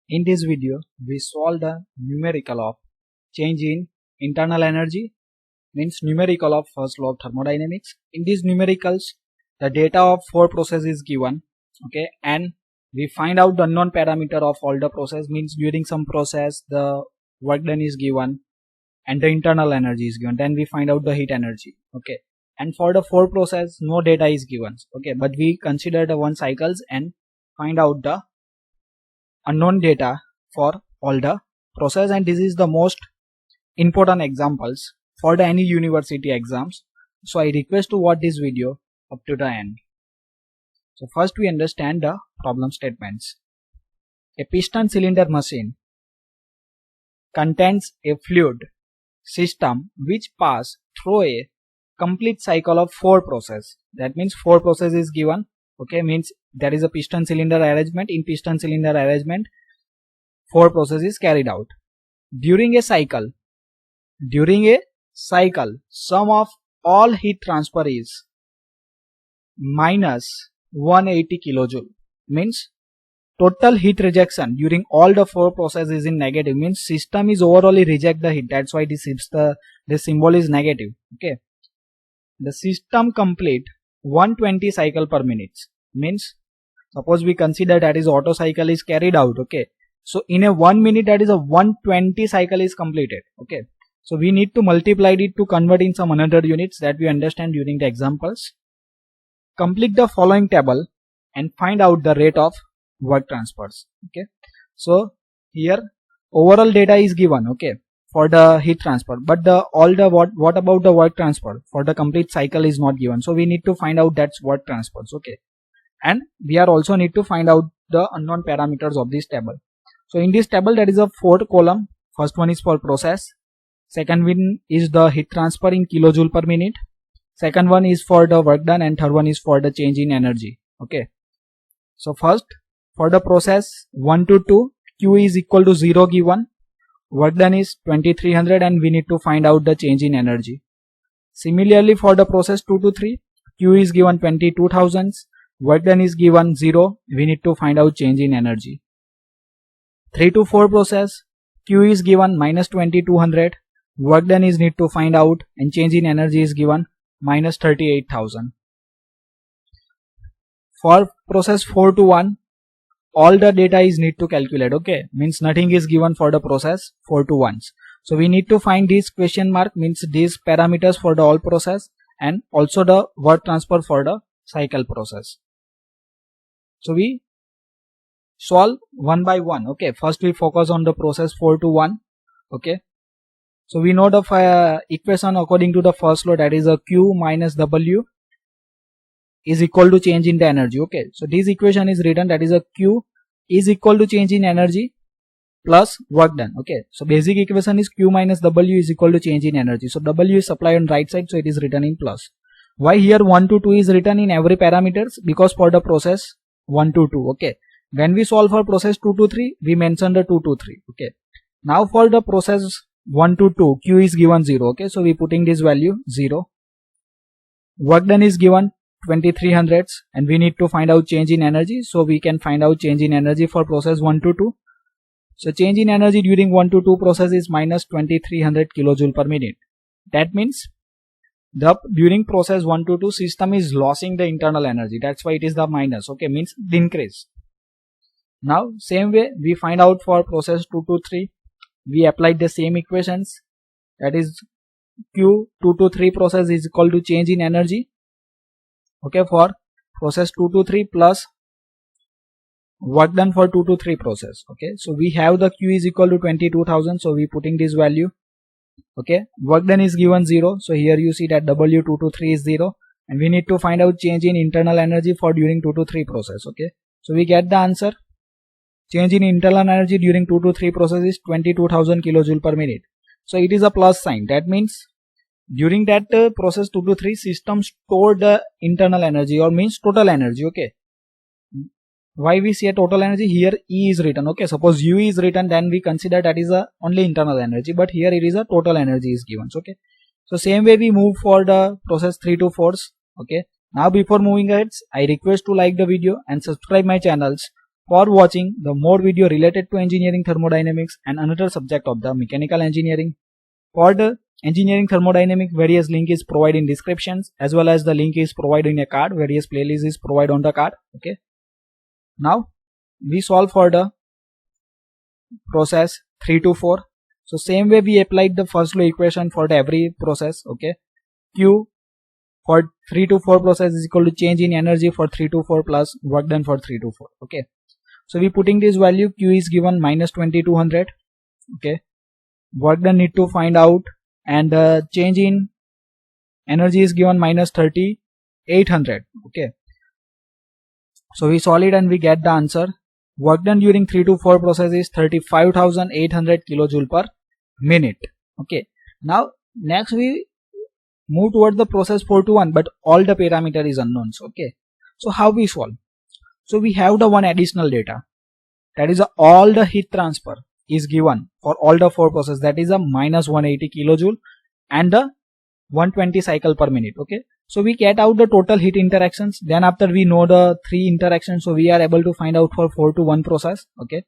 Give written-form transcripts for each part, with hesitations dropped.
In this video, we solve the numerical of change in internal energy, means numerical of first law of thermodynamics. In these numericals, the data of 4 processes is given, okay, and we find out the unknown parameter of all the process, means during some process the work done is given and the internal energy is given. Then we find out the heat energy, okay. And for the 4 process, no data is given, okay, but we consider the 1 cycles and find out the unknown data for all the process, and this is the most important examples for the any university exams. So I request to watch this video up to the end. So first we understand the problem statements. A piston cylinder machine contains a fluid system which pass through a complete cycle of 4 processes. That means 4 processes is given, okay, means there is a piston cylinder arrangement. In piston cylinder arrangement 4 processes carried out. During a cycle, sum of all heat transfer is minus 180 kilojoule, means total heat rejection during all the 4 processes is in negative, means system is overall reject the heat. That's why this symbol is negative, okay. The system complete 120 cycle per minute, means suppose we consider that is Otto cycle is carried out, okay. So in a 1 minute that is a 120 cycle is completed, okay. So we need to multiply it to convert in some another units that we understand during the examples. Complete the following table and find out the rate of work transfers, okay. So here overall data is given, okay, for the heat transfer, but what about the work transfer for the complete cycle is not given. So we need to find out that's work transfers, okay, and we are also need to find out the unknown parameters of this table. So in this table there is a 4th column. First one is for process, second one is the heat transfer in kilojoule per minute, second one is for the work done, and third one is for the change in energy, okay. So first for the process 1 to 2, Q is equal to 0 given, work done is 2300, and we need to find out the change in energy. Similarly for the process 2 to 3, Q is given 22,000, work done is given 0, we need to find out change in energy. 3 to 4 process, Q is given minus 2200, work done is need to find out, and change in energy is given minus 38,000. For process 4 to 1, all the data is need to calculate, okay, means nothing is given for the process 4 to 1. So we need to find this question mark, means these parameters for the all process and also the work transfer for the cycle process. So we solve one by one, okay. First we focus on the process 4 to 1, okay. So we know the equation according to the first law, that is a Q minus W is equal to change in the energy, okay. So this equation is written, that is a Q is equal to change in energy plus work done, okay. So basic equation is Q minus W is equal to change in energy. So W is supplied on right side, so it is written in plus. Why here 1 to 2 is written in every parameters? Because for the process 1 to 2, okay. When we solve for process 2 to 3, we mention the 2 to 3, okay. Now for the process 1 to 2, Q is given 0, okay. So we putting this value 0. Work done is given 2300, and we need to find out change in energy. So we can find out change in energy for process 1 to 2. So change in energy during 1 to 2 process is minus 2300 kilojoule per minute. That means during process 1 to 2 system is losing the internal energy. That's why it is the minus, okay, means increase. Now same way we find out for process 2 to 3. We applied the same equations, that is Q 2 to 3 process is equal to change in energy, okay, for process 2 to 3 plus work done for 2 to 3 process, okay. So we have the Q is equal to 22,000, so we putting this value, okay. Work done is given 0, so here you see that W 2 to 3 is 0, and we need to find out change in internal energy for during 2 to 3 process, okay. So we get the answer, change in internal energy during 2 to 3 process is 22,000 kilojoule per minute. So it is a plus sign, that means during that process 2 to 3 system stored the internal energy, or means total energy, okay. Why we say total energy? Here E is written, okay. Suppose U is written, then we consider that is a only internal energy, but here it is a total energy is given, okay. So same way we move for the process 3 to 4, okay. Now before moving ahead, I request to like the video and subscribe my channels for watching the more video related to engineering thermodynamics and another subject of the mechanical engineering. For the engineering thermodynamics, various link is provided in descriptions, as well as the link is provided in a card. Various playlist is provided on the card. Okay. Now we solve for the process 3 to 4. So same way we applied the first law equation for the every process. Okay. Q for 3 to 4 process is equal to change in energy for 3 to 4 plus work done for 3 to 4. Okay. So we putting this value, Q is given minus 2200. Okay. Work done need to find out, and change in energy is given minus 3800. Okay. So we solve it and we get the answer. Work done during 3 to 4 process is 35,800 kilojoule per minute. Okay. Now next we move towards the process 4 to 1, but all the parameter is unknowns. Okay. So how we solve? So we have the one additional data, that is all the heat transfer is given for all the 4 processes, that is a minus 180 kilojoule and the 120 cycle per minute. Okay. So we get out the total heat interactions. Then after we know the 3 interactions, so we are able to find out for 4 to 1 process. Okay.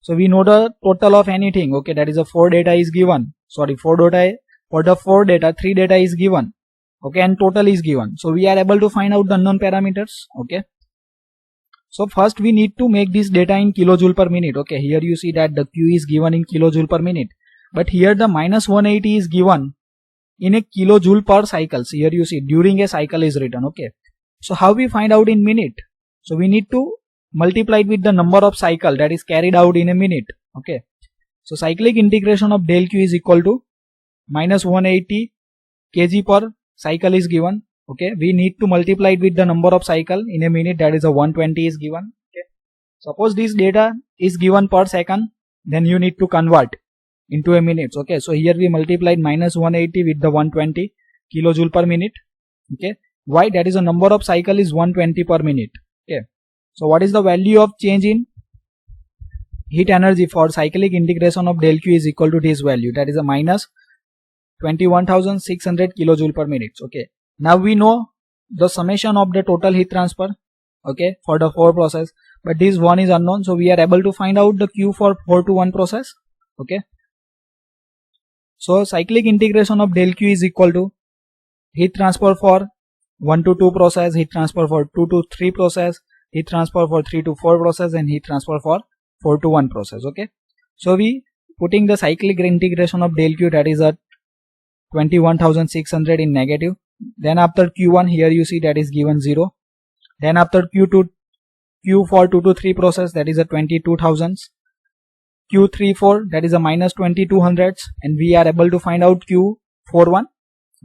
So we know the total of anything. Okay. That is a 4 data is given. Sorry, 4 data. For the 4 data, 3 data is given. Okay. And total is given. So we are able to find out the unknown parameters. Okay. So first we need to make this data in kilojoule per minute. Okay. Here you see that the Q is given in kilojoule per minute. But here the minus 180 is given in a kilojoule per cycle. So here you see during a cycle is written. Okay. So how we find out in minute? So we need to multiply it with the number of cycle that is carried out in a minute. Okay. So cyclic integration of del Q is equal to minus 180 kg per cycle is given. Okay. We need to multiply it with the number of cycle in a minute, that is a 120 is given. Okay. Suppose this data is given per second, then you need to convert into a minute. Okay. So here we multiplied minus 180 with the 120 kilojoule per minute. Okay. Why? That is a number of cycle is 120 per minute. Okay. So what is the value of change in heat energy for cyclic integration of del Q is equal to this value, that is a minus 21,600 kilojoule per minute. Okay. Now we know the summation of the total heat transfer. Okay. For the 4 process, but this one is unknown. So we are able to find out the Q for 4 to 1 process. Okay. So cyclic integration of del Q is equal to heat transfer for 1 to 2 process, heat transfer for 2 to 3 process, heat transfer for 3 to 4 process, and heat transfer for 4 to 1 process. Okay. So we putting the cyclic integration of del Q, that is a 21,600 in negative. Then after Q1, here you see that is given 0. Then after Q2, Q for 2 to 3 process, that is a 22,000. Q3 4, that is a minus 2200, and we are able to find out Q41.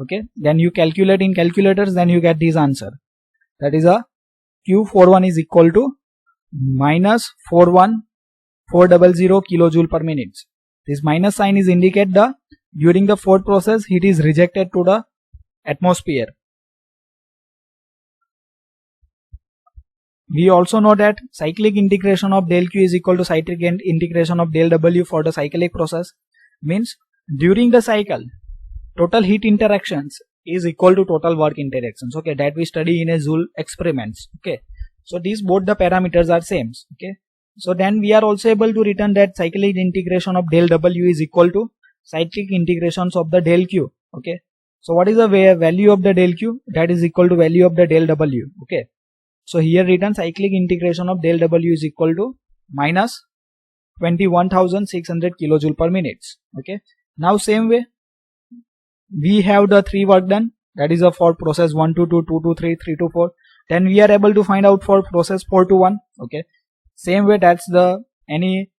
Okay. Then you calculate in calculators, then you get this answer. That is a Q41 is equal to minus 41400 kilojoule per minute. This minus sign is indicate the during the 4th process heat is rejected to the atmosphere. We also know that cyclic integration of del Q is equal to cyclic integration of del W for the cyclic process. Means during the cycle, total heat interactions is equal to total work interactions. Okay, that we study in a Joule experiments. Okay, so these both the parameters are same. Okay, so then we are also able to return that cyclic integration of del W is equal to cyclic integrations of the del Q. Okay, so what is the value of the del Q? That is equal to value of the del W. Okay. So here written cyclic integration of del W is equal to minus 21,600 kilojoule per minute. Okay. Now same way, we have the 3 work done, that is for process 1 to 2, 2 to 3, 3 to 4. Then we are able to find out for process 4 to 1. Okay. Same way, that's the any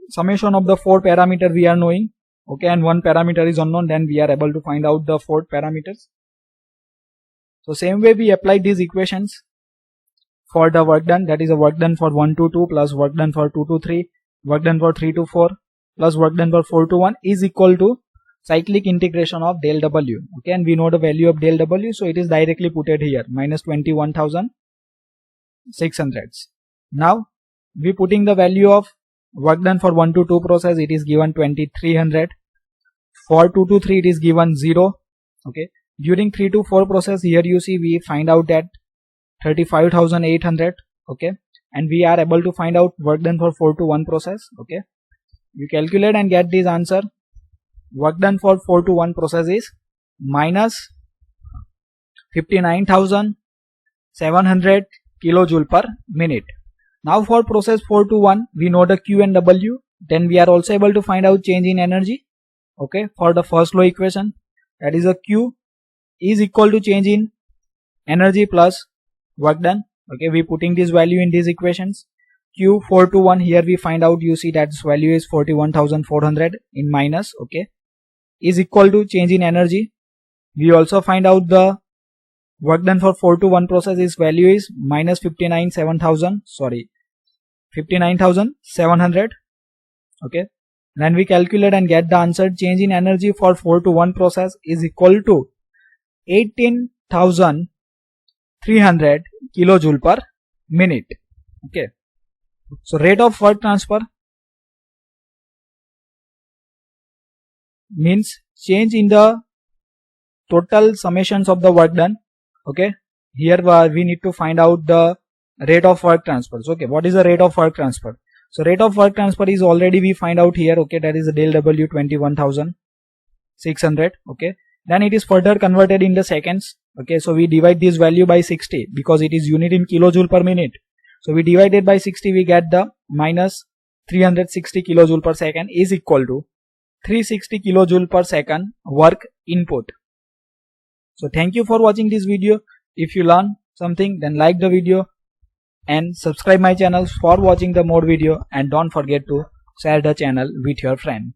summation of the 4 parameter we are knowing. Okay. And 1 parameter is unknown, then we are able to find out the 4 parameters. So same way we apply these equations for the work done, that is a work done for 1 to 2 plus work done for 2 to 3, work done for 3 to 4 plus work done for 4 to 1 is equal to cyclic integration of del W. Okay, and we know the value of del W, so it is directly put it here, minus 21,600. Now we putting the value of work done for 1 to 2 process, it is given 2300. For 2 to 3 it is given 0. Okay, during 3 to 4 process, here you see we find out that 35,800. Okay, and we are able to find out work done for 4 to 1 process. Okay, we calculate and get this answer. Work done for 4 to 1 process is minus 59,700 kilojoule per minute. Now for process 4 to 1, we know the Q and W. Then we are also able to find out change in energy. Okay, for the first law equation, that is a Q is equal to change in energy plus work done. Okay, we putting this value in these equations. Q 4 to 1, here we find out, you see that its value is 41,400 in minus. Okay, is equal to change in energy. We also find out the work done for 4 to 1 process, its value is minus 59,700. Okay, then we calculate and get the answer. Change in energy for 4 to 1 process is equal to 18,300 kilojoule per minute. Okay, so rate of work transfer means change in the total summations of the work done. Okay, here we need to find out the rate of work transfer. So, okay, what is the rate of work transfer? So rate of work transfer is already we find out here. Okay, that is del W 21,600. Okay, then it is further converted into seconds. Okay, so we divide this value by 60 because it is unit in kilojoule per minute. So we divide it by 60, we get the minus 360 kilojoule per second is equal to 360 kilojoule per second work input. So thank you for watching this video. If you learn something, then like the video and subscribe my channel for watching the more video, and don't forget to share the channel with your friend.